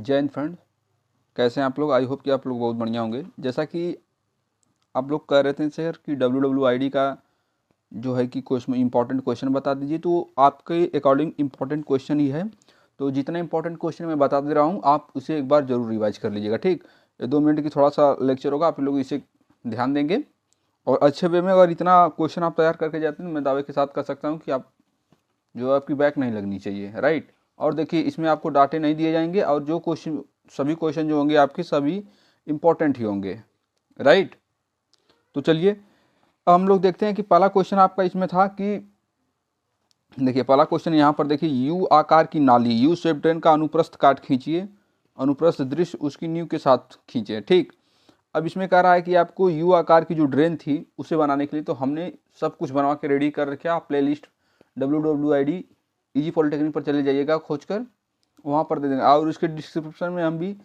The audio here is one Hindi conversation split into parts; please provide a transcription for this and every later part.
जय हिंद फ्रेंड, कैसे हैं आप लोग। आई होप कि आप लोग बहुत बढ़िया होंगे। जैसा कि आप लोग कह रहे थे सर कि WWID का जो है कि क्वेश्चन इंपॉर्टेंट क्वेश्चन बता दीजिए, तो आपके अकॉर्डिंग इंपॉर्टेंट क्वेश्चन ही है। तो जितना इंपॉर्टेंट क्वेश्चन मैं बता दे रहा हूँ आप उसे एक बार जरूर रिवाइज कर लीजिएगा। ठीक, ये 2 मिनट की थोड़ा सा लेक्चर होगा, आप लोग इसे ध्यान देंगे और अच्छे वे में अगर इतना क्वेश्चन आप तैयार करके जाते हैं, मैं दावे के साथ कह सकता हूँ कि आप जो आपकी बैक नहीं लगनी चाहिए। राइट, और देखिए इसमें आपको डाटे नहीं दिए जाएंगे और जो क्वेश्चन सभी क्वेश्चन जो होंगे आपके सभी इंपॉर्टेंट ही होंगे। राइट, तो चलिए अब हम लोग देखते हैं कि पहला क्वेश्चन आपका इसमें था कि देखिए पहला क्वेश्चन यहाँ पर देखिए, यू आकार की नाली, यू शेप ड्रेन का अनुप्रस्थ काट खींचिए, अनुप्रस्थ दृश्य उसकी नींव के साथ खींचे। ठीक, अब इसमें कह रहा है कि आपको यू आकार की जो ड्रेन थी उसे बनाने के लिए तो हमने सब कुछ बनवा के रेडी कर रखा। आप play list WWID easy polytechnic पर चले जाइएगा, खोज कर वहाँ पर दे देंगे और इसके डिस्क्रिप्शन में हम भी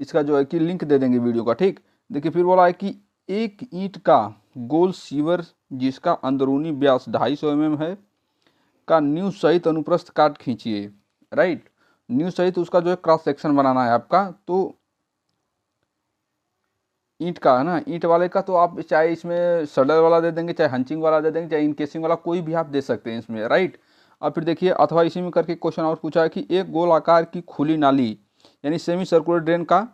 इसका जो है कि लिंक दे देंगे वीडियो का। ठीक, देखिए फिर बोला है कि एक ईंट का गोल सीवर जिसका अंदरूनी व्यास 250 mm है का न्यू सहित अनुप्रस्थ काट खींचिए। राइट, न्यू सहित उसका जो है क्रॉस सेक्शन बनाना है आपका। तो ईंट का है ना, ईंट वाले का तो आप चाहे इसमें सडर वाला दे देंगे, चाहे हंचिंग वाला दे देंगे, चाहे इनकेसिंग वाला, कोई भी आप दे सकते हैं इसमें। राइट, अब फिर देखिए अथवा इसी में करके क्वेश्चन और पूछा है कि एक गोल आकार की खुली नाली यानी सेमी सर्कुलर ड्रेन का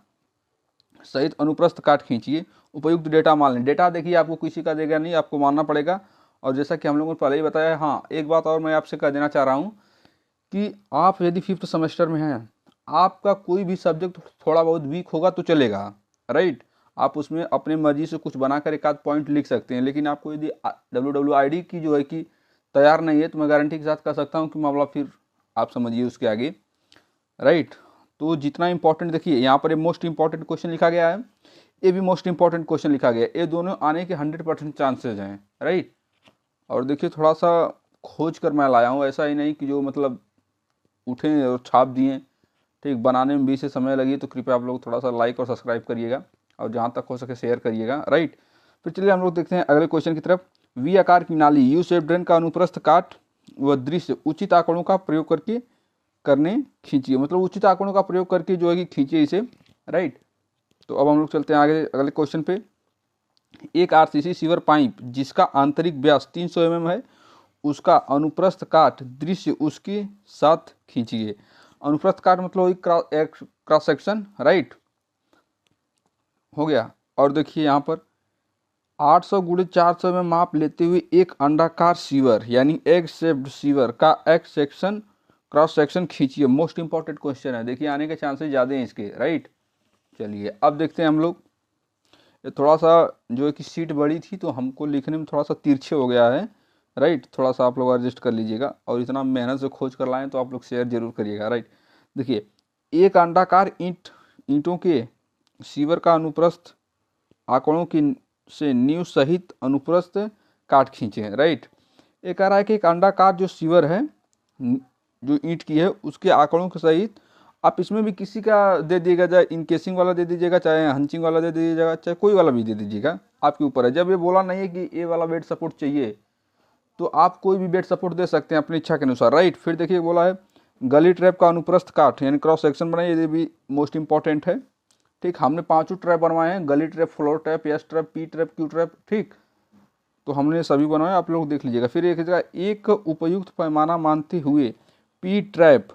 सहित अनुप्रस्थ काट खींचिए, उपयुक्त डेटा मान लें। डेटा देखिए आपको किसी का देगा नहीं, आपको मानना पड़ेगा। और जैसा कि हम लोगों ने पहले ही बताया, हाँ एक बात और मैं आपसे कह देना चाह रहा हूँ कि आप यदि 5th सेमेस्टर में हैं, आपका कोई भी सब्जेक्ट थोड़ा बहुत वीक होगा तो चलेगा। राइट, आप उसमें अपने मर्जी से कुछ बनाकर एक आध पॉइंट लिख सकते हैं, लेकिन आपको यदि WWID की जो है कि तैयार नहीं है तो मैं गारंटी के साथ कह सकता हूँ कि मामला फिर आप समझिए उसके आगे। राइट, तो जितना इंपॉर्टेंट देखिए यहाँ पर ये मोस्ट इंपॉर्टेंट क्वेश्चन लिखा गया है, ये भी मोस्ट इंपॉर्टेंट क्वेश्चन लिखा गया है, ये दोनों आने के 100% चांसेज हैं। राइट, और देखिए थोड़ा सा खोज कर मैं लाया हूँ, ऐसा ही नहीं कि जो मतलब उठे और छाप दिए। ठीक, बनाने में भी से समय लगी तो कृपया आप लोग थोड़ा सा लाइक और सब्सक्राइब करिएगा और जहाँ तक हो सके शेयर करिएगा। राइट, फिर चलिए हम लोग देखते हैं अगले क्वेश्चन की तरफ। वी आकार की नाली, यू शेप ड्रेन का अनुप्रस्थ काट व दृश्य उचित आंकड़ों का प्रयोग करके करने खींचिए, मतलब उचित आंकड़ों का प्रयोग करके जो है कि खींचिए इसे। राइट, तो अब हम लोग चलते हैं आगे अगले क्वेश्चन पे। एक RCC सीवर पाइप जिसका आंतरिक व्यास 300 mm है, उसका अनुप्रस्थ काट दृश्य उसके साथ खींचिए। अनुप्रस्थ काट मतलब एक क्रॉस सेक्शन। राइट, हो गया। और देखिए यहाँ पर 800 × 400 में माप लेते हुए एक अंडाकार सीवर यानी एग शेप्ड सीवर का एक्स सेक्शन क्रॉस सेक्शन खींचिए। मोस्ट इंपॉर्टेंट क्वेश्चन है, देखिए आने के चांसेस ज़्यादा हैं इसके। राइट, चलिए अब देखते हैं हम लोग। ये थोड़ा सा जो है कि सीट बड़ी थी तो हमको लिखने में थोड़ा सा तिरछे हो गया है। राइट, थोड़ा सा आप लोग एडजस्ट कर लीजिएगा और इतना मेहनत से खोज कर लाएँ तो आप लोग शेयर जरूर करिएगा। राइट, देखिए एक अंडाकार ईंटों के सीवर का अनुप्रस्थ आंकड़ों की से नींव सहित अनुप्रस्थ काट खींचे। राइट, ये कह रहा है कि एक अंडाकार जो सीवर है जो ईंट की है उसके आंकड़ों के सहित आप इसमें भी किसी का दे दीजिएगा, चाहे इनकेसिंग वाला दे दीजिएगा, चाहे हंचिंग वाला दे दीजिएगा, चाहे कोई वाला भी दे दीजिएगा, आपके ऊपर है। जब ये बोला नहीं है कि ये वाला बेड सपोर्ट चाहिए तो आप कोई भी बेड सपोर्ट दे सकते हैं अपनी इच्छा के अनुसार। राइट, फिर देखिए बोला है गली ट्रैप का अनुप्रस्थ काट यानी क्रॉस सेक्शन बनाइए, ये भी मोस्ट इंपॉर्टेंट है। ठीक, हमने 5 ट्रैप बनवाए हैं, गली trap, floor trap, S trap, P trap, Q trap. ठीक, तो हमने सभी बनवाए, आप लोग देख लीजिएगा। फिर एक उपयुक्त पैमाना मानते हुए पी ट्रैप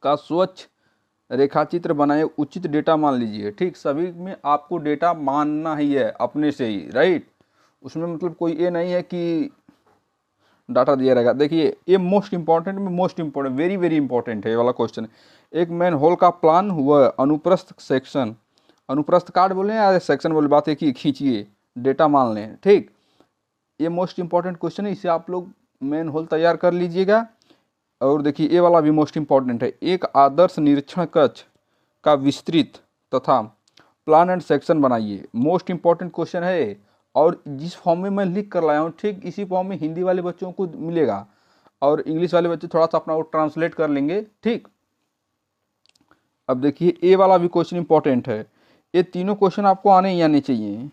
का स्वच्छ रेखाचित्र बनाए, उचित डेटा मान लीजिए। ठीक, सभी में आपको डेटा मानना ही है अपने से ही। राइट, उसमें मतलब कोई ये नहीं है कि डाटा दिया रहेगा। देखिए ये मोस्ट इंपॉर्टेंट में most important, very very important है ये वाला क्वेश्चन। एक मैन होल का प्लान हुआ, अनुप्रस्थ सेक्शन, अनुप्रस्थ काट बोले या सेक्शन बोले, बात एक ही, खींचिए, डेटा मान लें। ठीक, ये मोस्ट इंपॉर्टेंट क्वेश्चन है, इसे आप लोग मैन होल तैयार कर लीजिएगा। और देखिए ये वाला भी मोस्ट इंपॉर्टेंट है, एक आदर्श निरीक्षण कक्ष का विस्तृत तथा प्लान एंड सेक्शन बनाइए। मोस्ट इंपॉर्टेंट क्वेश्चन है और जिस फॉर्म में मैं लिख कर लाया हूँ ठीक इसी फॉर्म में हिंदी वाले बच्चों को मिलेगा और इंग्लिश वाले बच्चे थोड़ा सा अपना वो ट्रांसलेट कर लेंगे। ठीक, अब देखिए ए वाला भी क्वेश्चन इंपॉर्टेंट है, ये तीनों क्वेश्चन आपको आने ही आने चाहिए।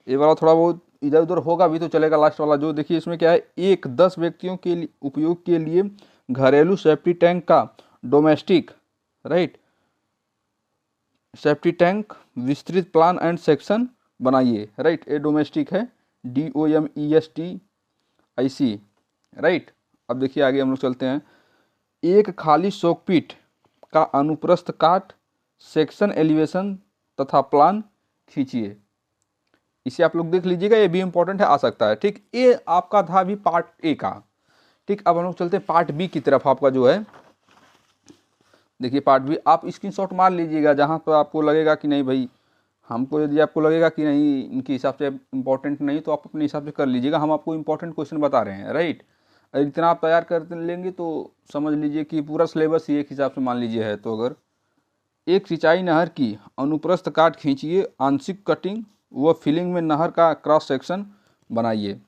ये वाला थोड़ा बहुत इधर उधर होगा भी तो चलेगा, लास्ट वाला जो देखिए इसमें क्या है, एक 10 व्यक्तियों के लिए उपयोग के लिए घरेलू सेफ्टी टैंक का डोमेस्टिक, राइट, सेफ्टी टैंक, विस्तृत प्लान एंड सेक्शन बनाइए, राइट, ये डोमेस्टिक है, DOMESTIC, राइट। अब देखिए आगे हम लोग चलते हैं। एक खाली शोकपीठ का अनुप्रस्थ काट, सेक्शन एलिवेशन तथा प्लान खींचिए। इसे आप लोग देख लीजिएगा, ये भी इंपॉर्टेंट है, आ सकता है, ठीक। ये आपका था अभी पार्ट ए का, ठीक। अब हम लोग चलते हैं पार्ट बी की तरफ। आपका जो है देखिए पार्ट बी, आप स्क्रीनशॉट मार लीजिएगा जहाँ पर आपको लगेगा कि नहीं भाई हमको, यदि आपको लगेगा कि नहीं इनके हिसाब से इंपॉर्टेंट नहीं तो आप अपने हिसाब से कर लीजिएगा। हम आपको इंपॉर्टेंट क्वेश्चन बता रहे हैं, राइट। इतना आप तैयार कर लेंगे तो समझ लीजिए कि पूरा सिलेबस ही एक हिसाब से मान लीजिए है। तो अगर एक सिंचाई नहर की अनुप्रस्थ काट खींचिए, आंशिक कटिंग व फिलिंग में नहर का क्रॉस सेक्शन बनाइए।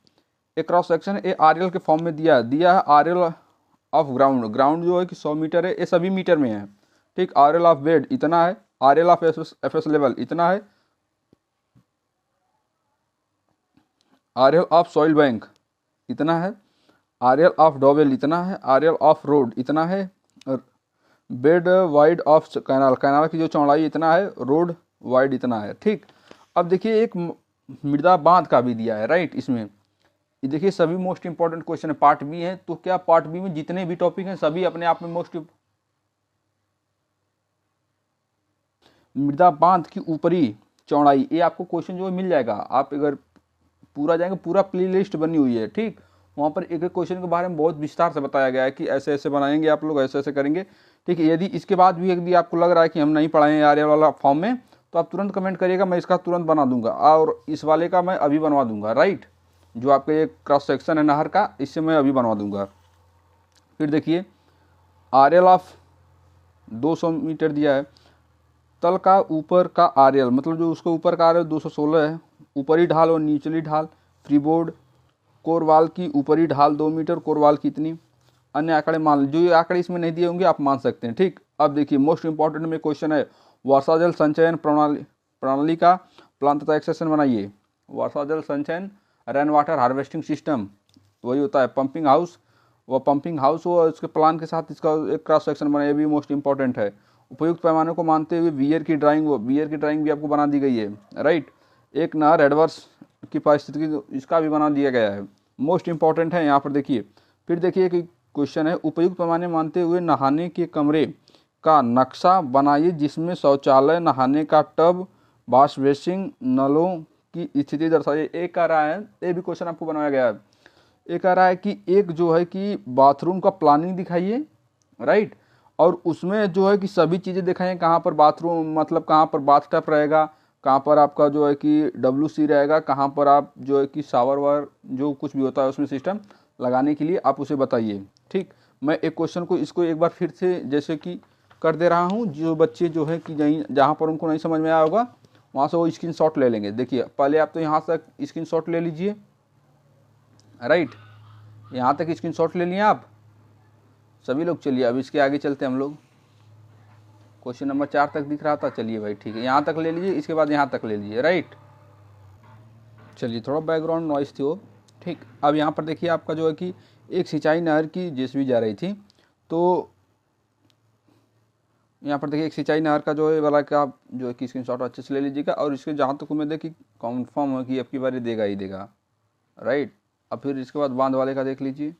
एक क्रॉस सेक्शन ये RL के फॉर्म में दिया है RL ऑफ ग्राउंड जो है कि 100 मीटर है, ये सभी मीटर में है, ठीक। RL ऑफ बेड इतना है, RL ऑफ FS लेवल इतना है, RL ऑफ सॉइल बैंक इतना है, RL ऑफ डॉवेल इतना है, RL ऑफ रोड इतना है, बेड वाइड ऑफ कैनाल की जो चौड़ाई इतना है, रोड वाइड इतना है, ठीक। अब देखिए एक मृदा बांध का भी दिया है, राइट। इसमें ये देखिए सभी मोस्ट इंपॉर्टेंट क्वेश्चन है, पार्ट बी है। तो क्या पार्ट बी में जितने भी टॉपिक हैं सभी अपने आप में मोस्ट, मृदा बांध की ऊपरी चौड़ाई, ये आपको क्वेश्चन जो है मिल जाएगा। आप अगर पूरा जाएंगे, पूरा प्ले लिस्ट बनी हुई है, ठीक। वहाँ पर एक एक क्वेश्चन के बारे में बहुत विस्तार से बताया गया है कि ऐसे ऐसे बनाएंगे आप लोग, ऐसे ऐसे करेंगे, ठीक है। यदि इसके बाद भी यदि आपको लग रहा है कि हम नहीं पढ़ाएं यार ये वाला फॉर्म में, तो आप तुरंत कमेंट करिएगा, मैं इसका तुरंत बना दूंगा, और इस वाले का मैं अभी बनवा दूंगा, राइट। जो आपका ये क्रॉस सेक्शन है नहर का, इससे मैं अभी बनवा दूंगा। फिर देखिए RL ऑफ 200 मीटर दिया है, तल का ऊपर का RL मतलब जो उसके ऊपर का RL 216 है, ऊपरी ढाल और निचली ढाल, फ्रीबोर्ड कोरवाल की ऊपरी ढाल 2 मीटर, कोरवाल कितनी, अन्य आंकड़े मान, जो ये आंकड़े इसमें नहीं दिए होंगे आप मान सकते हैं, ठीक। अब देखिए मोस्ट इंपॉर्टेंट में क्वेश्चन है, वर्षा जल संचयन प्रणाली का प्लान तथा एक्सेशन बनाइए। वर्षा जल संचयन रेन वाटर हार्वेस्टिंग सिस्टम वही होता है, पंपिंग हाउस, वह पंपिंग हाउस वो इसके प्लान के साथ इसका एक क्रॉस सेक्शन बनाइए, भी मोस्ट इंपॉर्टेंट है। उपयुक्त पैमाने को मानते हुए वियर की ड्राइंग भी आपको बना दी गई है, राइट। एक नहर एडवर्स की परिस्थिति, इसका भी बना दिया गया है, मोस्ट इंपॉर्टेंट है यहाँ पर देखिए। फिर देखिए कि क्वेश्चन है, उपयुक्त पैमाने मानते हुए नहाने के कमरे का नक्शा बनाइए जिसमें शौचालय, नहाने का टब, वॉश बेसिन, नलों की स्थिति दर्शाइए। एक कह रहा है, ये भी क्वेश्चन आपको बनाया गया है, एक कह रहा है कि एक जो है कि बाथरूम का प्लानिंग दिखाइए, राइट, और उसमें जो है कि सभी चीज़ें दिखाइए, कहाँ पर बाथरूम मतलब कहाँ पर बाथ टब रहेगा, कहाँ पर आपका जो है कि WC रहेगा, कहाँ पर आप जो है कि शावर वावर जो कुछ भी होता है उसमें सिस्टम लगाने के लिए आप उसे बताइए, ठीक। मैं एक क्वेश्चन को इसको एक बार फिर से जैसे कि कर दे रहा हूँ, जो बच्चे जो है कि जहाँ पर उनको नहीं समझ में आया होगा वहाँ से वो स्क्रीनशॉट ले लेंगे। देखिए पहले आप तो यहाँ तक स्क्रीनशॉट ले लीजिए, राइट, यहाँ तक स्क्रीनशॉट ले लिए आप सभी लोग। चलिए अब इसके आगे चलते हम लोग, क्वेश्चन नंबर 4 तक दिख रहा था, चलिए भाई ठीक है, यहाँ तक ले लीजिए, इसके बाद यहाँ तक ले लीजिए, राइट। चलिए थोड़ा बैकग्राउंड नॉइस थी वो, ठीक। अब यहाँ पर देखिए आपका जो है कि एक सिंचाई नहर की जेसीबी जा रही थी, तो यहाँ पर देखिए एक सिंचाई नहर का जो है वाला का आप जो है कि स्क्रीनशॉट अच्छे से ले लीजिएगा, और इसके जहाँ तक उम्मीद है कि कन्फर्म है कि अब की बारी देगा ही देगा, राइट। अब फिर इसके बाद बांध वाले का देख लीजिए,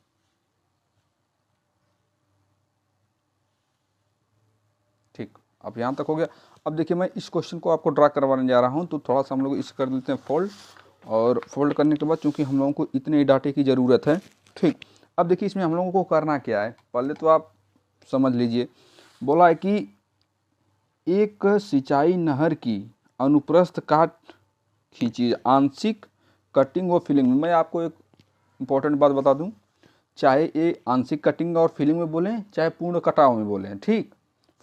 ठीक। अब यहाँ तक हो गया। अब देखिए मैं इस क्वेश्चन को आपको ड्रा करवाने जा रहा हूँ, तो थोड़ा सा हम लोग इस कर देते हैं फोल्ड, और फोल्ड करने के बाद चूँकि हम लोगों को इतने डाटे की ज़रूरत है, ठीक। अब देखिए इसमें हम लोगों को करना क्या है, पहले तो आप समझ लीजिए। बोला है कि एक सिंचाई नहर की अनुप्रस्थ काट खींचिए, आंशिक कटिंग व फिलिंग में। मैं आपको एक इम्पॉर्टेंट बात बता दूं, चाहे ये आंशिक कटिंग और फिलिंग में बोलें, चाहे पूर्ण कटाव में बोलें, ठीक,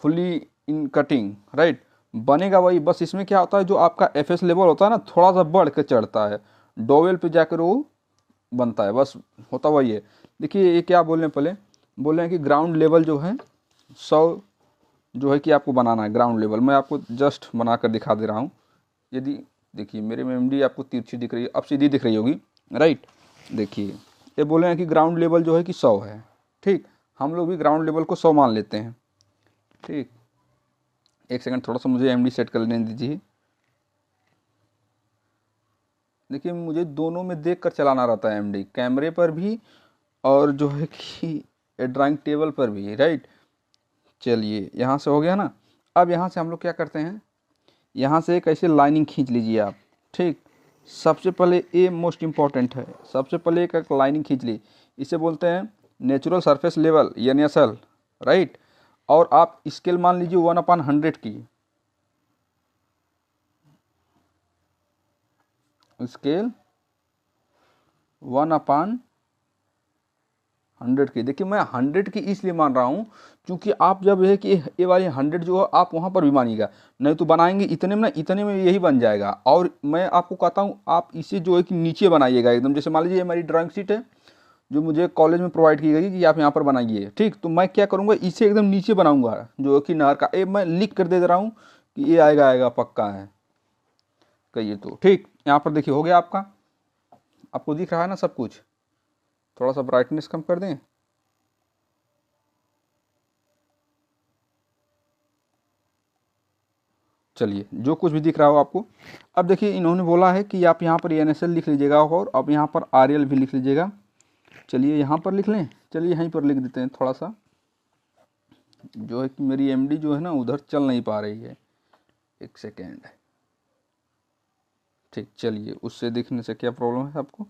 फुली इन कटिंग, राइट, बनेगा वही। बस इसमें क्या होता है, जो आपका FS लेवल होता है ना, थोड़ा सा बढ़ के चढ़ता है, डोवेल पे जाकर वो बनता है, बस होता वही है। देखिए ये क्या बोल रहे हैं, पहले बोल रहे हैं कि ग्राउंड लेवल जो है 100 जो है कि आपको बनाना है ग्राउंड लेवल। मैं आपको जस्ट बना कर दिखा दे रहा हूँ। यदि देखिए मेरे में MD आपको तिरछी दिख रही है, अब सीधी दिख रही होगी, राइट। देखिए ये बोले हैं कि ग्राउंड लेवल जो है कि 100 है, ठीक। हम लोग भी ग्राउंड लेवल को 100 मान लेते हैं, ठीक, एक सेकंड थोड़ा सा मुझे एमडी सेट कर लेने दीजिए। देखिए मुझे दोनों में देख कर चलाना रहता है एमडी, कैमरे पर भी और जो है कि ड्राइंग टेबल पर भी, राइट। चलिए यहाँ से हो गया ना। अब यहाँ से हम लोग क्या करते हैं, यहाँ से एक ऐसे लाइनिंग खींच लीजिए आप। ठीक, सबसे पहले ये मोस्ट इम्पॉर्टेंट है, सबसे पहले एक लाइनिंग खींच ली, इसे बोलते हैं natural surface level NSL, right. और आप स्केल मान लीजिए 1/100 की, स्केल 1/100 की। देखिए मैं 100 की इसलिए मान रहा हूँ क्योंकि आप जब है कि ये वाली 100 जो है आप वहाँ पर भी मानिएगा, नहीं तो बनाएंगे इतने में ना, इतने में यही बन जाएगा। और मैं आपको कहता हूँ आप इसे जो है कि नीचे बनाइएगा एकदम। जैसे मान लीजिए हमारी ड्राइंग शीट है जो मुझे कॉलेज में प्रोवाइड की गई कि आप यहाँ पर बनाइए, ठीक। तो मैं क्या करूँगा, इसे एकदम नीचे बनाऊँगा जो कि नहर का, मैं लिख कर दे रहा हूँ कि ये आएगा आएगा पक्का है कहिए तो। ठीक, यहाँ पर देखिए हो गया आपका, आपको दिख रहा है ना सब कुछ। थोड़ा सा ब्राइटनेस कम कर दें। चलिए जो कुछ भी दिख रहा हो आपको। अब देखिए इन्होंने बोला है कि आप यहाँ पर NSL लिख लीजिएगा और अब यहाँ पर RL भी लिख लीजिएगा। चलिए यहाँ पर लिख लें, चलिए यहीं पर लिख देते हैं थोड़ा सा, जो है कि मेरी MD जो है ना उधर चल नहीं पा रही है, एक सेकेंड। ठीक, चलिए उससे दिखने से क्या प्रॉब्लम है आपको।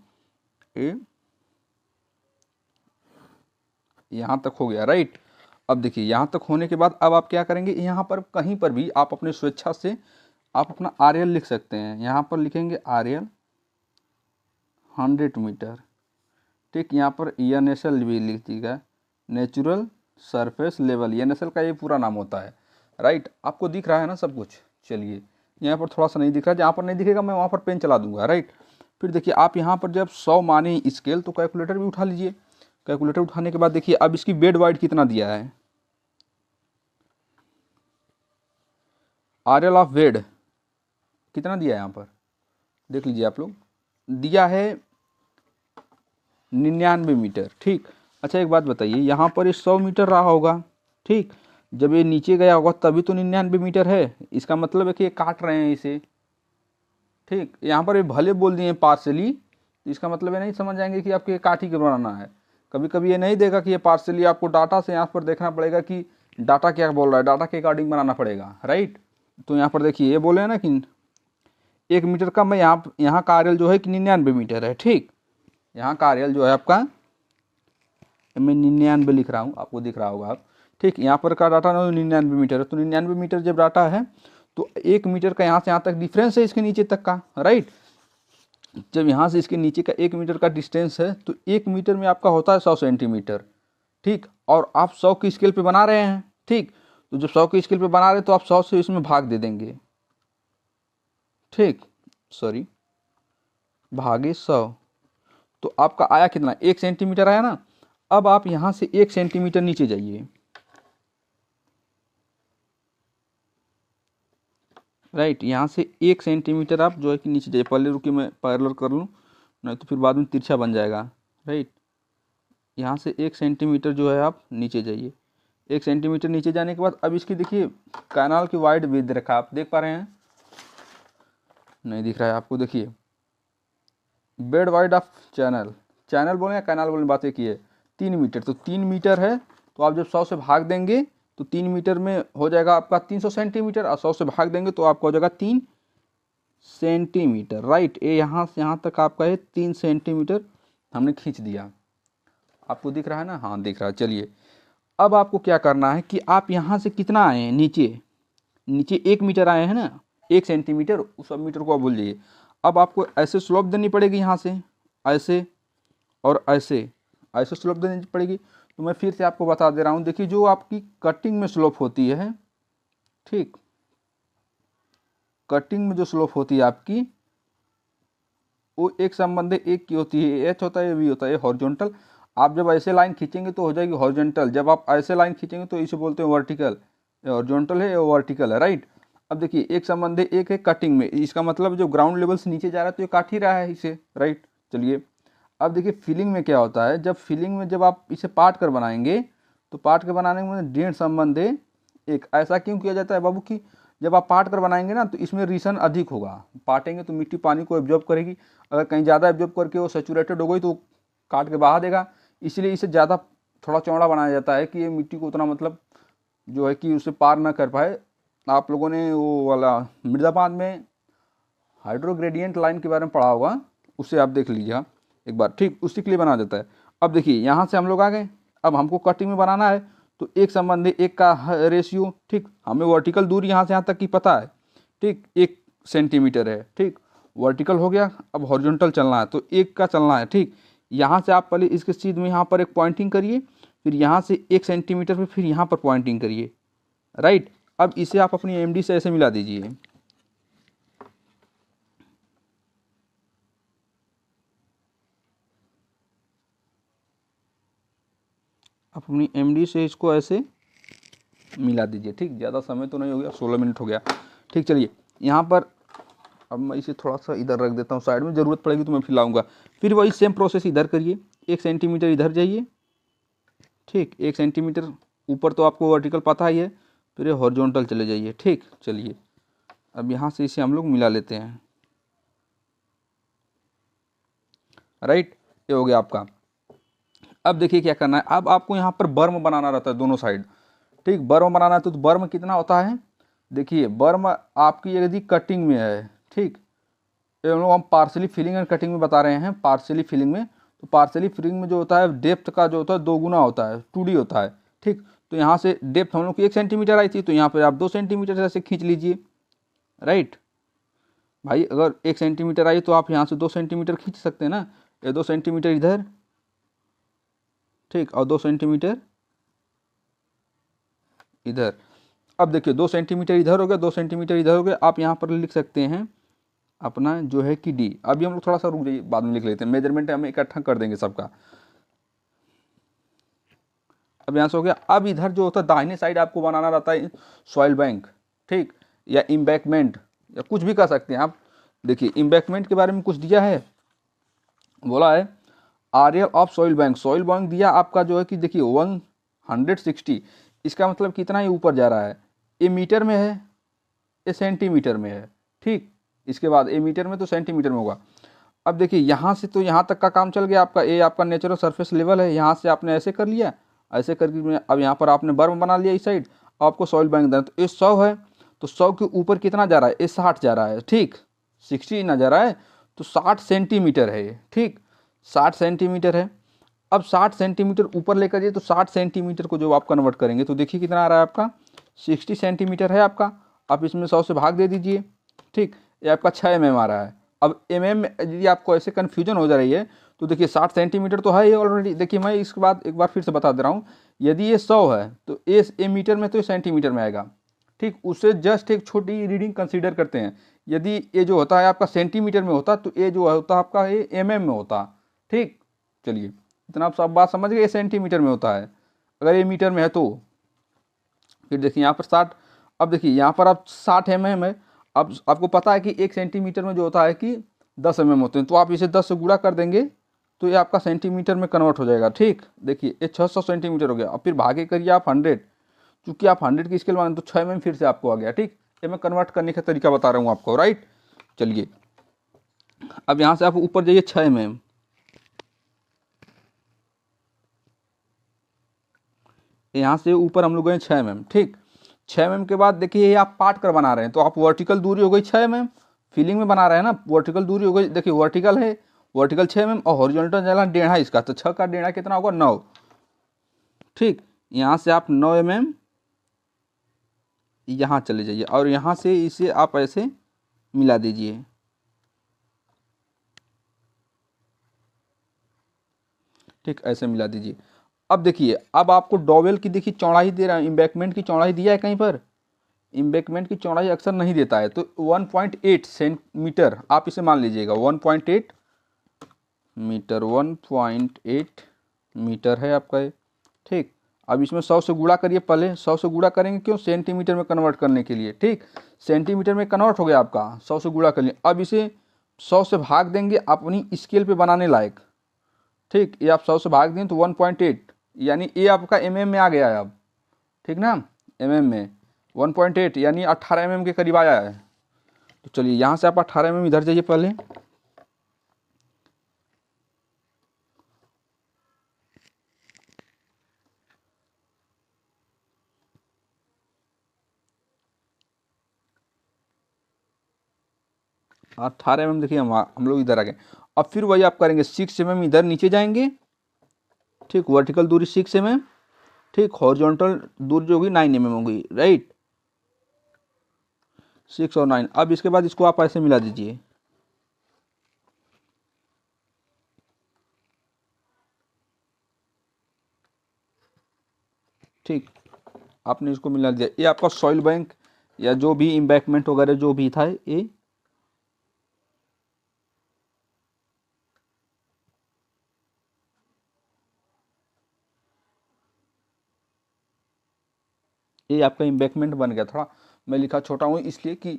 यहाँ तक हो गया, राइट। अब देखिए यहाँ तक होने के बाद अब आप क्या करेंगे, यहाँ पर कहीं पर भी आप अपने स्वेच्छा से आप अपना RL लिख सकते हैं। यहाँ पर लिखेंगे RL 100 मीटर, ठीक। यहाँ पर NSL भी लिख दीजिएगा, नेचुरल सरफेस लेवल, NSL का ये पूरा नाम होता है, राइट। आपको दिख रहा है ना सब कुछ। चलिए यहाँ पर थोड़ा सा नहीं दिख रहा, जहाँ पर नहीं दिखेगा मैं वहाँ पर पेन चला दूंगा, राइट। फिर देखिए आप यहाँ पर जब 100 माने स्केल तो कैलकुलेटर भी उठा लीजिए। कैलकुलेटर उठाने के बाद देखिए अब इसकी बेड वाइड कितना दिया है, RL ऑफ बेड कितना दिया है यहाँ पर देख लीजिए आप लोग, दिया है 99 मीटर, ठीक। अच्छा एक बात बताइए, यहाँ पर ये 100 मीटर रहा होगा, ठीक। जब ये नीचे गया होगा तभी तो 99 मीटर है, इसका मतलब है कि ये काट रहे हैं इसे, ठीक। यहाँ पर ये भले बोल दिए पार्सली, तो इसका मतलब ये नहीं समझ जाएंगे कि आपको ये काट ही के बनाना है। कभी कभी ये नहीं देगा कि ये पार्सली, आपको डाटा से यहाँ पर देखना पड़ेगा कि डाटा क्या बोल रहा है, डाटा के अकॉर्डिंग बनाना पड़ेगा, राइट। तो यहाँ पर देखिए ये बोले हैं ना कि 1 मीटर का, मैं यहाँ का RL जो है कि 99 मीटर है, ठीक। यहाँ का RL जो है आपका मैं 99 लिख रहा हूँ, आपको दिख रहा होगा आप, ठीक। यहाँ पर का डाटा 99 मीटर है, तो 99 मीटर जब डाटा है तो 1 मीटर का यहाँ से यहाँ तक डिफरेंस है इसके नीचे तक का, राइट। जब यहाँ से इसके नीचे का 1 मीटर का डिस्टेंस है तो 1 मीटर में आपका होता है 100 सेंटीमीटर, ठीक। और आप 100 की स्केल पे बना रहे हैं, ठीक। तो जब 100 की स्केल पे बना रहे हैं तो आप 100 से इसमें भाग दे देंगे, ठीक, सॉरी भागे 100, तो आपका आया कितना, 1 सेंटीमीटर आया ना। अब आप यहाँ से 1 सेंटीमीटर नीचे जाइए, राइट। यहाँ से 1 सेंटीमीटर आप जो है कि नीचे जाइए। पहले रुकिए मैं पैरेलल कर लूँ, नहीं तो फिर बाद में तिरछा बन जाएगा, राइट। यहाँ से 1 सेंटीमीटर जो है आप नीचे जाइए। 1 सेंटीमीटर नीचे जाने के बाद अब इसकी देखिए कैनाल की वाइड विड्थ रखा, आप देख पा रहे हैं, नहीं दिख रहा है आपको। देखिए bed wide of channel, channel बोले या कैनाल बोले, बात एक ही है, 3 मीटर। तो 3 मीटर है, तो आप जब 100 से भाग देंगे तो 3 मीटर में हो जाएगा आपका 300 सेंटीमीटर, और 100 से भाग देंगे तो आपका हो जाएगा 3 सेंटीमीटर, राइट। ये यहाँ से यहाँ तक आपका है 3 सेंटीमीटर हमने खींच दिया। आपको दिख रहा है ना, हाँ दिख रहा है। चलिए अब आपको क्या करना है कि आप यहाँ से कितना आए हैं नीचे, नीचे 1 मीटर आए हैं ना, 1 सेंटीमीटर, उस सब मीटर को आप भूल जाइए। अब आपको ऐसे स्लोप देनी पड़ेगी, यहाँ से ऐसे और ऐसे ऐसे स्लोप देनी पड़ेगी। तो मैं फिर से आपको बता दे रहा हूँ, देखिए जो आपकी कटिंग में स्लोप होती है, ठीक, कटिंग में जो स्लोप होती है आपकी वो एक संबंधी एक की होती है, एच होता है, वी होता है, हॉरिजॉन्टल। आप जब ऐसे लाइन खींचेंगे तो हो जाएगी हॉरिजॉन्टल, जब आप ऐसे लाइन खींचेंगे तो इसे बोलते हैं वर्टिकल। हॉरिजॉन्टल है, वर्टिकल है, राइट। अब देखिए एक संबंध एक है कटिंग में, इसका मतलब जो ग्राउंड लेवल से नीचे जा रहा है तो ये काट ही रहा है इसे, राइट। चलिए अब देखिए फिलिंग में क्या होता है, जब फिलिंग में जब आप इसे पाट कर बनाएंगे तो पाट कर बनाने में डेढ़ संबंध 1। ऐसा क्यों किया जाता है बाबू कि जब आप पाट कर बनाएंगे ना तो इसमें रिसन अधिक होगा, पाटेंगे तो मिट्टी पानी को एब्जॉर्ब करेगी, अगर कहीं ज़्यादा एब्जॉर्ब करके वो सेचुरेटेड हो गई तो काट के बहा देगा, इसलिए इसे ज़्यादा थोड़ा चौड़ा बनाया जाता है कि ये मिट्टी को उतना मतलब जो है कि उसे पार ना कर पाए। आप लोगों ने वो वाला मिर्ज़ाबाद में हाइड्रो ग्रेडियंट लाइन के बारे में पढ़ा होगा, उसे आप देख लीजिए एक बार, ठीक, उसी के लिए बना देता है। अब देखिए यहाँ से हम लोग आ गए, अब हमको कटिंग में बनाना है तो एक संबंधी एक का रेशियो, ठीक, हमें वर्टिकल दूरी यहाँ से यहाँ तक की पता है, ठीक, 1 सेंटीमीटर है, ठीक, वर्टिकल हो गया। अब हॉरिजॉन्टल चलना है तो 1 का चलना है, ठीक। यहाँ से आप पहले इसके सीध में यहाँ पर एक पॉइंटिंग करिए, फिर यहाँ से 1 सेंटीमीटर पे फिर यहाँ पर पॉइंटिंग करिए, राइट। अब इसे आप अपनी एमडी से ऐसे मिला दीजिए, आप अपनी एमडी से इसको ऐसे मिला दीजिए, ठीक। ज़्यादा समय तो नहीं हो गया, 16 मिनट हो गया, ठीक। चलिए यहाँ पर अब मैं इसे थोड़ा सा इधर रख देता हूँ साइड में, ज़रूरत पड़ेगी तो मैं फिर लाऊंगा। फिर वही सेम प्रोसेस इधर करिए, 1 सेंटीमीटर इधर जाइए, ठीक, 1 सेंटीमीटर ऊपर तो आपको वर्टिकल पता ही है, फिर हॉरिजॉन्टल चले जाइए, ठीक। चलिए अब यहाँ से इसे हम लोग मिला लेते हैं, राइट, ये हो गया आपका। अब देखिए क्या करना है, अब आपको यहाँ पर बर्म बनाना रहता है दोनों साइड, ठीक। बर्म बनाना है तो बर्म कितना होता है, देखिए बर्म आपकी यदि कटिंग में है, ठीक, हम लोग हम पार्सली फिलिंग एंड कटिंग में बता रहे हैं। पार्सली फिलिंग में, तो पार्सली फिलिंग में जो होता है डेप्थ का जो होता है 2 गुना होता है, 2D होता है, ठीक। तो यहाँ से डेप्थ हम लोग की 1 सेंटीमीटर आई थी, तो यहाँ पर आप 2 सेंटीमीटर ऐसे खींच लीजिए, राइट भाई। अगर 1 सेंटीमीटर आई तो आप यहाँ से 2 सेंटीमीटर खींच सकते हैं ना, ये 2 सेंटीमीटर इधर, ठीक, और 2 सेंटीमीटर इधर। अब देखिए 2 सेंटीमीटर इधर हो गया, 2 सेंटीमीटर इधर हो गया। आप यहाँ पर लिख सकते हैं अपना जो है कि डी। अभी हम लोग थोड़ा सा रुक जाइए, बाद में लिख लेते हैं, मेजरमेंट हम इकट्ठा कर देंगे सबका। अब यहाँ से हो गया। अब इधर जो होता है दाहिने साइड आपको बनाना रहता है सॉइल बैंक, ठीक, या इम्बैकमेंट, या कुछ भी कर सकते हैं आप। देखिए इम्बैकमेंट के बारे में कुछ दिया है, बोला है RL of soil bank. Soil bank दिया आपका जो है कि देखिए 160, इसका मतलब कितना ही ऊपर जा रहा है, ये मीटर में है, ये सेंटीमीटर में है, ठीक। इसके बाद ये मीटर में तो सेंटीमीटर में होगा। अब देखिए यहाँ से तो यहाँ तक का काम चल गया आपका, ये आपका नेचुरल सरफेस लेवल है, यहाँ से आपने ऐसे कर लिया, ऐसे करके अब यहाँ पर आपने बर्म बना लिया इस साइड, आपको सॉइल बैंक देना। तो ये 100 है, तो 100 के ऊपर कितना जा रहा है, ये 60 जा रहा है, ठीक, 60 ना जा रहा है, तो 60 सेंटीमीटर है ये, ठीक, 60 सेंटीमीटर है। अब 60 सेंटीमीटर ऊपर लेकर जाइए, तो 60 सेंटीमीटर को जो आप कन्वर्ट करेंगे तो देखिए कितना आ रहा है आपका, 60 सेंटीमीटर है आपका। आप इसमें 100 से भाग दे दीजिए, ठीक, ये आपका 6 mm आ रहा है। अब mm यदि आपको ऐसे कन्फ्यूजन हो जा रही है तो देखिए 60 सेंटीमीटर तो है ये ऑलरेडी। देखिए मैं इसके बाद एक बार फिर से बता दे रहा हूँ, यदि ये 100 है तो ये मीटर में तो ये सेंटीमीटर में आएगा, ठीक। उससे जस्ट एक छोटी रीडिंग कंसीडर करते हैं। यदि ये जो होता है आपका सेंटीमीटर में होता तो ये जो होता आपका ये mm में होता, ठीक। चलिए इतना आप सब बात समझ गए, ये सेंटीमीटर में होता है, अगर ये मीटर में है तो। फिर देखिए यहाँ पर 60, अब देखिए यहाँ पर आप 60 mm है। अब आपको पता है कि 1 सेंटीमीटर में जो होता है कि 10 mm होते हैं, तो आप इसे 10 से गुणा कर देंगे तो ये आपका सेंटीमीटर में कन्वर्ट हो जाएगा, ठीक। देखिए ये 600 सेंटीमीटर हो गया। अब फिर भागे करिए आप 100, चूँकि आप 100 की स्केल माने तो 6 mm फिर से आपको आ गया, ठीक। ये मैं कन्वर्ट करने का तरीका बता रहा हूँ आपको, राइट। चलिए अब यहाँ से आप ऊपर जाइए 6 mm, यहाँ से ऊपर हम लोग गए 6 mm, ठीक। 6 mm के बाद देखिए ये आप पार्ट कर बना रहे हैं, तो आप वर्टिकल दूरी हो गई 6 mm, फीलिंग में बना रहे हैं ना, वर्टिकल दूरी हो गई, देखिए वर्टिकल है, वर्टिकल 6 mm और हॉरिजॉन्टल चला 1.5 इसका, तो 6 का 1.5 कितना होगा 9, ठीक। यहाँ से आप 9 mm यहाँ चले जाइए और यहाँ से इसे आप ऐसे मिला दीजिए, ठीक, ऐसे मिला दीजिए। अब देखिए अब आपको डॉवेल की देखिए चौड़ाई दे रहा है, इम्बैकमेंट की चौड़ाई दिया है कहीं पर, इम्बैकमेंट की चौड़ाई अक्सर नहीं देता है, तो 1.8 सेंटीमीटर आप इसे मान लीजिएगा, 1.8 मीटर, 1.8 मीटर है आपका ये, ठीक। अब इसमें 100 से गुणा करिए, पहले 100 से गुणा करेंगे क्यों, सेंटीमीटर में कन्वर्ट करने के लिए, ठीक। सेंटीमीटर में कन्वर्ट हो गया आपका, 100 से गुणा कर लिए। अब इसे 100 से भाग देंगे अपनी स्केल पे बनाने लायक, ठीक। ये आप 100 से भाग दें तो 1.8, यानी ये आपका mm में आ गया है अब, ठीक ना। mm में 1.8 यानी 18 mm के करीब आया है। तो चलिए यहाँ से आप 18 mm इधर जाइए पहले। हाँ 18 mm देखिए हम लोग इधर आ गए। अब फिर वही आप करेंगे 6 mm इधर नीचे जाएंगे, ठीक, वर्टिकल दूरी 6 mm, ठीक, हॉरिजॉन्टल दूरी जो होगी 9 mm होगी, राइट, 6 और 9। अब इसके बाद इसको आप ऐसे मिला दीजिए, ठीक, आपने इसको मिला दिया। ये आपका सॉइल बैंक या जो भी इम्बैकमेंट वगैरह जो भी था ये आपका इम्बैकमेंट बन गया। थोड़ा मैं लिखा छोटा हूँ इसलिए कि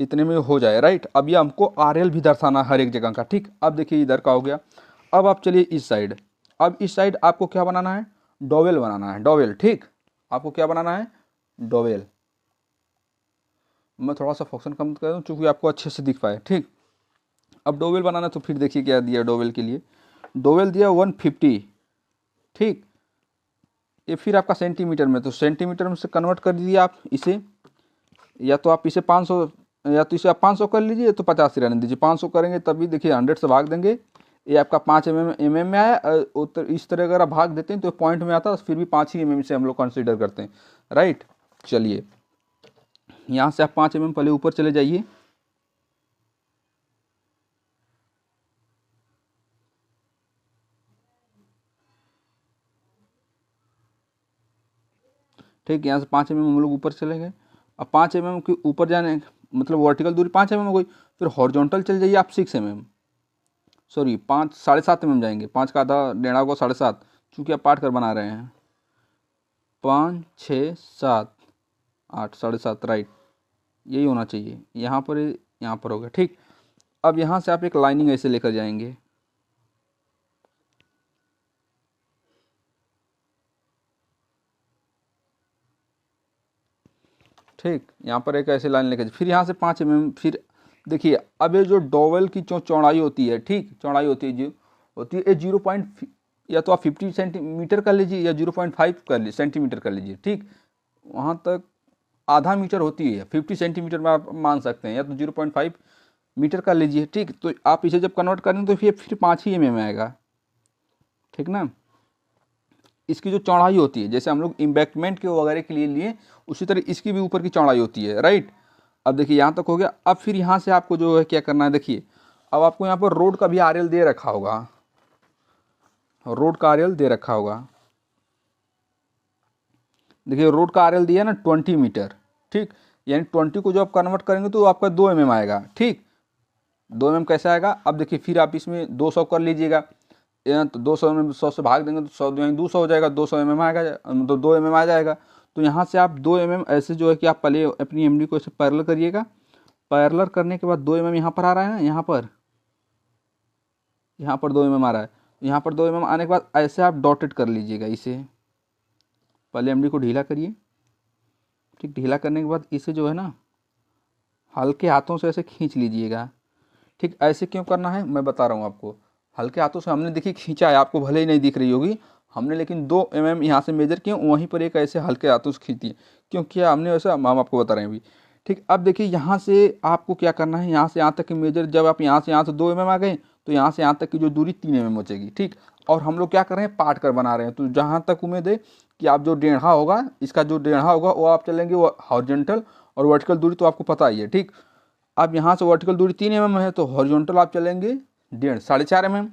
इतने में हो जाए, राइट। अब ये हमको RL भी दर्शाना हर एक जगह का, ठीक। अब देखिए इधर का हो गया। अब आप चलिए इस साइड। अब इस साइड आपको क्या बनाना है, डोवेल बनाना है, डोवेल, ठीक। आपको क्या बनाना है, डोवेल। मैं थोड़ा सा फंक्शन कम कर दूँ चूँकि आपको अच्छे से दिख पाए, ठीक। अब डोवेल बनाना तो फिर देखिए क्या दिया डोवेल के लिए, डोवेल दिया 150, ठीक। ये फिर आपका सेंटीमीटर में, तो सेंटीमीटर में से कन्वर्ट कर दीजिए आप इसे, या तो आप इसे 500, या तो इसे आप 500 कर लीजिए, तो 50 ही रहने दीजिए। 500 करेंगे तभी देखिए 100 से भाग देंगे, ये आपका 5 mm में आया। इस तरह अगर आप भाग देते हैं तो पॉइंट में आता है, फिर भी 5 ही mm से हम लोग कंसिडर करते हैं, राइट। चलिए यहाँ से आप 5 mm पहले ऊपर चले जाइए, ठीक। यहाँ से 5 mm हम लोग ऊपर चले गए। अब 5 mm के ऊपर जाने मतलब वर्टिकल दूरी 5 mm हो गई। फिर हॉरिजॉन्टल चल जाइए आप 6 mm, सॉरी 7.5 mm जाएंगे, 5 का आधा डेढ़ा होगा 7.5, चूँकि आप पार्ट कर बना रहे हैं। 5 6 7 8 7.5, राइट, यही होना चाहिए। यहाँ पर हो गया, ठीक। अब यहाँ से आप एक लाइनिंग ऐसे लेकर जाएंगे, ठीक। यहाँ पर एक ऐसे लाइन लेकर, फिर यहाँ से 5 mm, फिर देखिए अब ये जो डोवेल की चौड़ाई होती है, ठीक, चौड़ाई होती है जो होती है 0. या तो आप 50 सेंटीमीटर कर लीजिए या 0.5 कर लीजिए सेंटीमीटर कर लीजिए, ठीक। वहाँ तक आधा मीटर होती है, 50 सेंटीमीटर में आप मान सकते हैं, या तो 0.5 मीटर कर लीजिए, ठीक। तो आप इसे जब कन्वर्ट करेंगे तो फिर 5 ही mm आएगा, ठीक ना। इसकी जो चौड़ाई होती है, जैसे हम लोग इम्बैकमेंट के वगैरह के लिए उसी तरह इसकी भी ऊपर की चौड़ाई होती है, राइट। अब देखिए यहाँ तक हो गया। अब फिर यहाँ से आपको जो है क्या करना है, देखिए अब आपको यहाँ पर रोड का भी RL दे रखा होगा, रोड का RL दे रखा होगा, देखिए रोड का RL दिया ना 20 मीटर, ठीक। यानी 20 को जो आप कन्वर्ट करेंगे तो आपका 2 mm आएगा, ठीक। 2 mm कैसे आएगा, अब देखिए फिर आप इसमें 200 कर लीजिएगा, तो 200 में 100 से भाग देंगे तो 100 200 हो जाएगा, 200 mm आएगा, तो 2 mm आ जाएगा। तो यहाँ से आप 2 mm ऐसे जो है कि आप पहले अपनी MD को ऐसे पैरेलल करिएगा। पैरेलल करने के बाद 2 mm यहाँ पर आ रहा है ना, यहाँ पर 2 mm आ रहा है। यहाँ पर 2 mm आने के बाद ऐसे आप डॉटेड कर लीजिएगा इसे, पहले MD को ढीला करिए, ठीक। ढीला करने के बाद इसे जो है ना हल्के हाथों से ऐसे खींच लीजिएगा, ठीक। ऐसे क्यों करना है मैं बता रहा हूँ आपको। हल्के हाथों से हमने देखिए खींचा है, आपको भले ही नहीं दिख रही होगी हमने, लेकिन 2 mm यहाँ से मेजर किए, वहीं पर एक ऐसे हल्के हाथों से खींची है, क्यों किया हमने वैसा हम आपको बता रहे हैं अभी, ठीक। अब देखिए यहाँ से आपको क्या करना है, यहाँ से यहाँ तक की मेजर, जब आप यहाँ से 2 mm आ गए तो यहाँ से यहाँ तक की जो दूरी 3 mm बचेगी, ठीक। और हम लोग क्या कर रहे हैं, पार्ट कर बना रहे हैं, तो जहाँ तक उम्मीद है कि आप जो डेढ़ा होगा, इसका जो डेढ़ा होगा वो आप चलेंगे वो हॉरिजॉन्टल, और वर्टिकल दूरी तो आपको पता ही है, ठीक। अब यहाँ से वर्टिकल दूरी 3 mm है, तो हॉरिजॉन्टल आप चलेंगे 4.5 mm,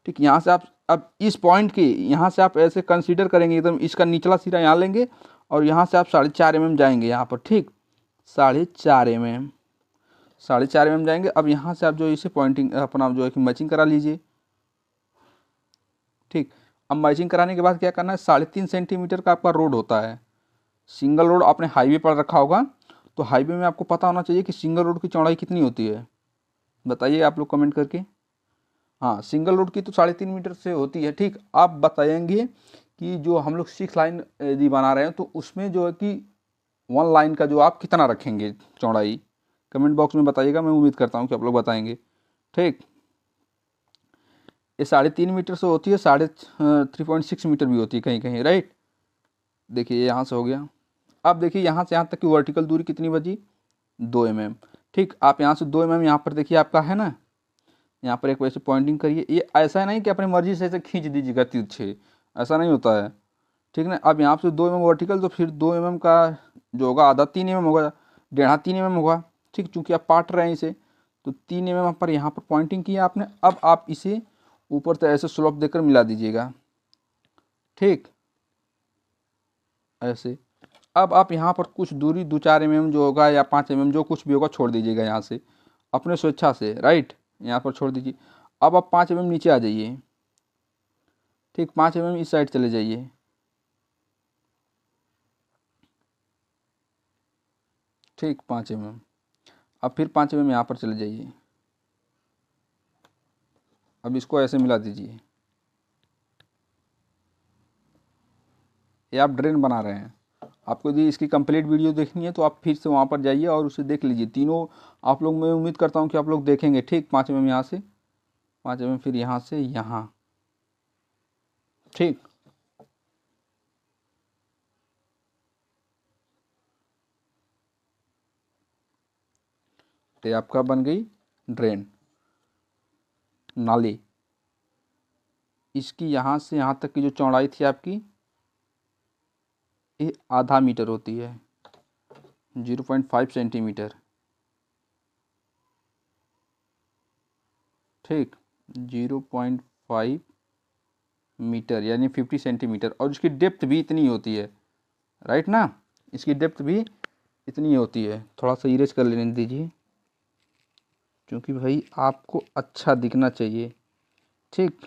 ठीक। यहाँ से आप अब इस पॉइंट के यहाँ से आप ऐसे कंसीडर करेंगे, एकदम इसका निचला सिरा यहाँ लेंगे और यहाँ से आप 4.5 mm जाएंगे यहाँ पर, ठीक। 4.5 mm, 4.5 mm जाएंगे। अब यहाँ से आप जो इसे पॉइंटिंग अपना जो है कि मैचिंग करा लीजिए, ठीक। अब मैचिंग कराने के बाद क्या करना है, 3.5 सेंटीमीटर का आपका रोड होता है, सिंगल रोड आपने हाईवे पर रखा होगा, तो हाईवे में आपको पता होना चाहिए कि सिंगल रोड की चौड़ाई कितनी होती है, बताइए आप लोग कमेंट करके। हाँ सिंगल रोड की तो 3.5 मीटर से होती है, ठीक। आप बताएंगे कि जो हम लोग 6 लाइन यदि बना रहे हैं तो उसमें जो है कि वन लाइन का जो आप कितना रखेंगे चौड़ाई, कमेंट बॉक्स में बताइएगा, मैं उम्मीद करता हूँ कि आप लोग बताएंगे। ठीक, ये 3.5 मीटर से होती है, 3.6 मीटर भी होती है कहीं कहीं, राइट। देखिए यहाँ से हो गया। अब देखिए यहाँ से यहाँ तक की वर्टिकल दूरी कितनी बची, 2 mm। ठीक, आप यहाँ से 2 mm यहाँ पर देखिए आपका है ना, यहाँ पर एक वैसे पॉइंटिंग करिए। ये ऐसा नहीं कि अपनी मर्जी से ऐसे खींच दीजिएगा तिरछे, ऐसा नहीं होता है। ठीक ना, अब यहाँ से 2 mm वर्टिकल, तो फिर 2 mm का जो होगा आधा 3 mm होगा, 1.5 3 mm होगा। ठीक, चूँकि आप पाट रहे हैं इसे, तो 3 mm पर यहाँ पर पॉइंटिंग किया आपने। अब आप इसे ऊपर से ऐसे स्लोप देकर मिला दीजिएगा। ठीक, ऐसे। अब आप यहाँ पर कुछ दूरी 2-4 mm जो होगा या 5 mm जो कुछ भी होगा छोड़ दीजिएगा यहाँ से अपने स्वेच्छा से, राइट, यहाँ पर छोड़ दीजिए। अब आप 5 mm नीचे आ जाइए। ठीक, 5 mm इस साइड चले जाइए। ठीक, 5 mm। अब फिर 5 mm यहाँ पर चले जाइए। अब इसको ऐसे मिला दीजिए। ये आप ड्रेन बना रहे हैं। आपको यदि इसकी कंप्लीट वीडियो देखनी है तो आप फिर से वहाँ पर जाइए और उसे देख लीजिए। तीनों आप लोग, मैं उम्मीद करता हूँ कि आप लोग देखेंगे। ठीक, 5 mm यहाँ से, 5 mm फिर यहाँ से यहाँ। ठीक, तो आपका बन गई ड्रेन, नाली। इसकी यहाँ से यहाँ तक की जो चौड़ाई थी आपकी, ये आधा मीटर होती है, 0.5 सेंटीमीटर। ठीक, 0.5 मीटर यानी 50 सेंटीमीटर। और इसकी डेप्थ भी इतनी होती है, राइट ना, इसकी डेप्थ भी इतनी होती है। थोड़ा सा इरेज कर लेने दीजिए, क्योंकि भाई आपको अच्छा दिखना चाहिए। ठीक,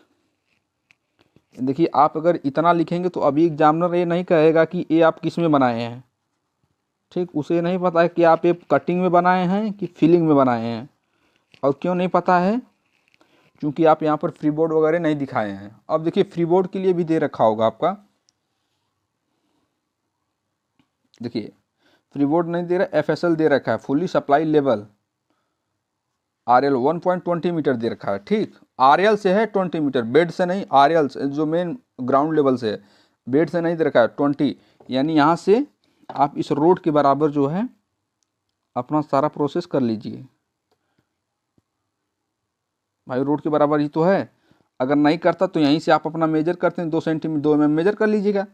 देखिए आप अगर इतना लिखेंगे तो अभी एग्जामिनर ये नहीं कहेगा कि ये आप किस में बनाए हैं। ठीक, उसे नहीं पता है कि आप ये कटिंग में बनाए हैं कि फिलिंग में बनाए हैं। और क्यों नहीं पता है, क्योंकि आप यहाँ पर फ्री बोर्ड वगैरह नहीं दिखाए हैं। अब देखिए फ्री बोर्ड के लिए भी दे रखा होगा आपका, देखिए फ्री बोर्ड नहीं दे रहा, FSL दे रखा है, fully supply level. RL 1.20 metre दे रखा है। ठीक, RL से है 20 मीटर, बेड से नहीं, RL से जो मेन ग्राउंड लेवल से है, बेड से नहीं दे रखा है 20। यानी यहाँ से आप इस रोड के बराबर जो है अपना सारा प्रोसेस कर लीजिए। भाई रोड के बराबर ही तो है। अगर नहीं करता तो यहीं से आप अपना मेजर करते हैं, 2 सेंटीमीटर 2 mm मेजर कर लीजिएगा।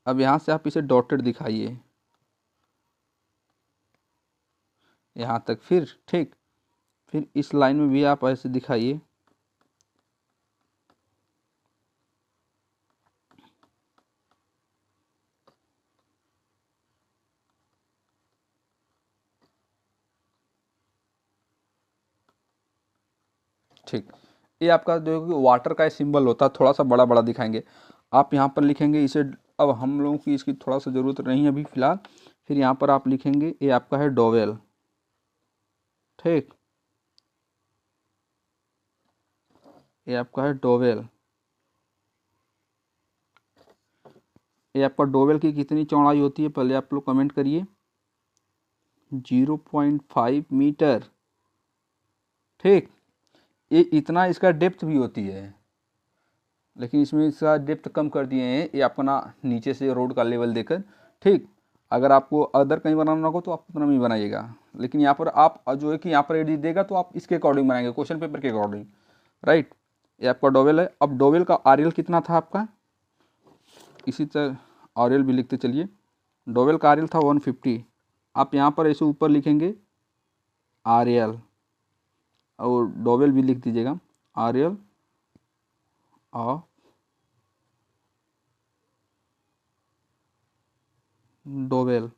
अब यहाँ से आप इसे डॉटेड दिखाइए यहाँ तक। फिर ठीक, फिर इस लाइन में भी आप ऐसे दिखाइए। ठीक, ये आपका जो कि वाटर का सिंबल होता है, थोड़ा सा बड़ा बड़ा दिखाएंगे। आप यहाँ पर लिखेंगे इसे, अब हम लोगों की इसकी थोड़ा सा ज़रूरत नहीं है अभी फ़िलहाल। फिर यहाँ पर आप लिखेंगे, ये आपका है डोवेल। ठीक, ये आपका है डोवेल। ये आपका डोवेल की कितनी चौड़ाई होती है पहले आप लोग कमेंट करिए। 0.5 मीटर। ठीक, ये इतना इसका डेप्थ भी होती है, लेकिन इसमें इसका डेप्थ कम कर दिए हैं, ये अपना नीचे से रोड का लेवल देकर। ठीक, अगर आपको अदर कहीं बनाना हो तो आप उतना भी बनाइएगा, लेकिन यहाँ पर आप जो है कि यहाँ पर यदि देगा तो आप इसके अकॉर्डिंग बनाएंगे, क्वेश्चन पेपर के अकॉर्डिंग, राइट। ये आपका डोवेल है। अब डोवेल का RL कितना था आपका, इसी तरह RL भी लिखते चलिए। डोवेल का RL था 150। आप यहाँ पर ऐसे ऊपर लिखेंगे RL और डोवेल भी लिख दीजिएगा, RL और डोवेल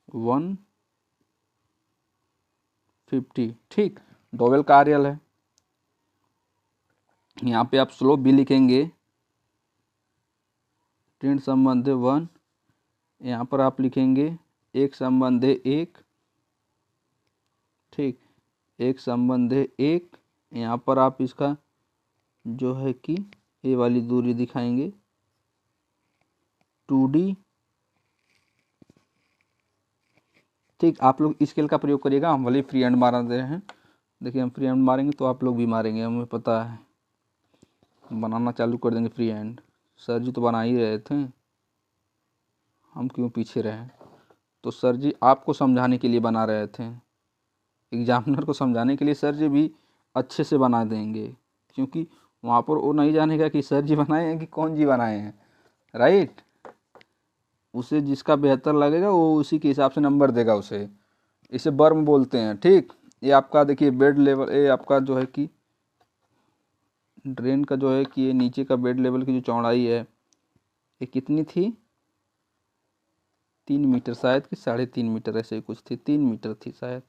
150। ठीक, डोवेल का RL है। यहाँ पे आप स्लोप भी लिखेंगे, 10 संबंध 1। यहाँ पर आप लिखेंगे 1 संबंध 1। ठीक, 1 संबंध 1। यहाँ पर आप इसका जो है कि ये वाली दूरी दिखाएंगे। 2D। ठीक, आप लोग स्केल का प्रयोग करिएगा। हम भले फ्री हैंड मार दे रहे हैं, देखिए हम फ्री हैंड मारेंगे तो आप लोग भी मारेंगे, हमें पता है। बनाना चालू कर देंगे फ्री हैंड। सर जी तो बना ही रहे थे, हम क्यों पीछे रहे। तो सर जी आपको समझाने के लिए बना रहे थे, एग्जामिनर को समझाने के लिए सर जी भी अच्छे से बना देंगे, क्योंकि वहाँ पर वो नहीं जानेगा कि सर जी बनाए हैं कि कौन जी बनाए हैं, राइट। उसे जिसका बेहतर लगेगा वो उसी के हिसाब से नंबर देगा उसे। इसे बर्म बोलते हैं। ठीक, ये आपका देखिए बेड लेवल, ये आपका जो है कि ड्रेन का जो है कि ये नीचे का बेड लेवल की जो चौड़ाई है ये कितनी थी, 3 मीटर शायद कि 3.5 मीटर, ऐसे ही कुछ थी, 3 मीटर थी शायद।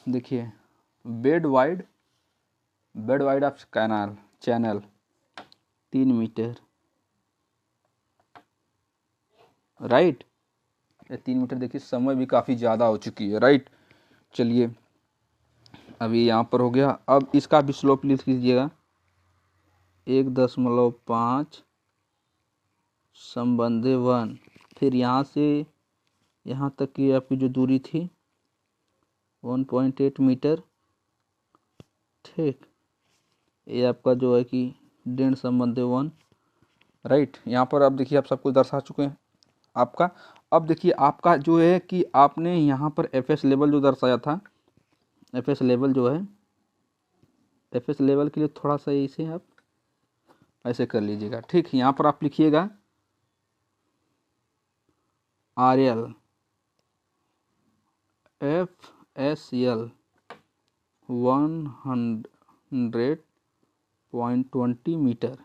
देखिए bed wide of canal channel 3 metre, right. ये 3 मीटर। देखिए समय भी काफ़ी ज़्यादा हो चुकी है, राइट। चलिए अभी यहाँ पर हो गया। अब इसका भी स्लोप लिख लीजिएगा, 1.5 संबंधे 1। फिर यहाँ से यहाँ तक की आपकी जो दूरी थी 1.8 मीटर। ठीक, ये आपका जो है कि 1.5 संबंधे 1, राइट। यहाँ पर अब देखिए आप सब कुछ दर्शा चुके हैं आपका। अब देखिए आपका जो है कि आपने यहाँ पर एफएस लेवल जो दर्शाया था, एफएस लेवल जो है, एफएस लेवल के लिए थोड़ा सा इसे आप ऐसे कर लीजिएगा। ठीक, यहाँ पर आप लिखिएगा RL FSL 100.20 मीटर।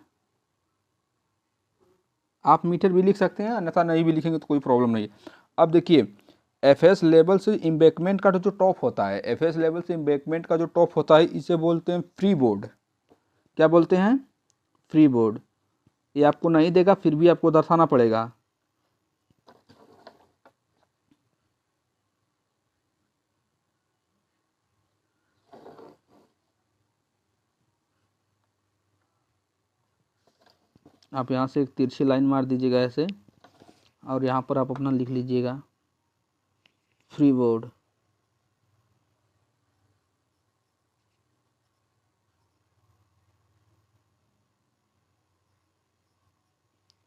आप मीटर भी लिख सकते हैं, अन्यथा नहीं भी लिखेंगे तो कोई प्रॉब्लम नहीं है। अब देखिए एफएस लेवल से इम्बैकमेंट का जो टॉप होता है, एफएस लेवल से इम्बैकमेंट का जो टॉप होता है, इसे बोलते हैं फ्री बोर्ड। क्या बोलते हैं? Free board. ये आपको नहीं देगा, फिर भी आपको दर्शाना पड़ेगा। आप यहाँ से एक तिरछी लाइन मार दीजिएगा ऐसे, और यहाँ पर आप अपना लिख लीजिएगा फ्री बोर्ड।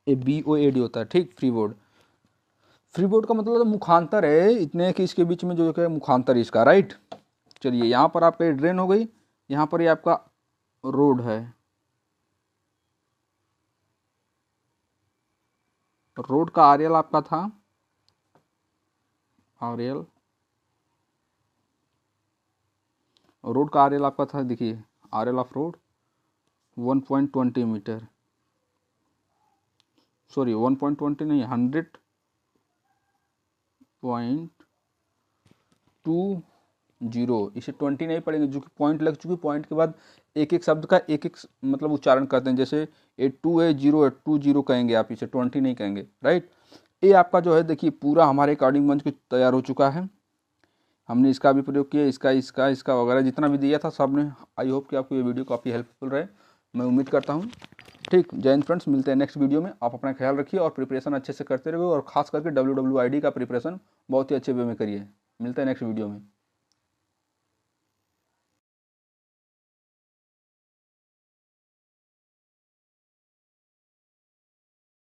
BOAD होता है, ठीक, फ्री बोर्ड। फ्री बोर्ड का मतलब मुखांतर है, इतने कि इसके बीच में जो है मुखांतर इसका, राइट। चलिए यहाँ पर आपका ड्रेन हो गई, यहाँ पर ये आपका रोड है। रोड का RL आपका था, RL, रोड का RL आपका था, देखिए RL of road 1.20 metre, sorry 1.20 नहीं, 100.20। इसे 20 नहीं पढ़ेंगे, जो कि पॉइंट लग चुकी, पॉइंट के बाद एक एक शब्द का एक एक मतलब उच्चारण करते हैं, जैसे 82 कहेंगे आप, इसे 20 नहीं कहेंगे, राइट। ये आपका जो है देखिए पूरा हमारे अकॉर्डिंग मंच कुछ तैयार हो चुका है। हमने इसका भी प्रयोग किया, इसका वगैरह जितना भी दिया था सब ने। आई होप कि आपको ये वीडियो काफ़ी हेल्पफुल रहे, मैं उम्मीद करता हूँ। ठीक, जय हिंद फ्रेंड्स, मिलते हैं नेक्स्ट वीडियो में। आप अपना ख्याल रखिए और प्रिपरेशन अच्छे से करते रहिए, और खास करके WWID का प्रिपरेशन बहुत ही अच्छे वे में करिए। मिलते हैं नेक्स्ट वीडियो में।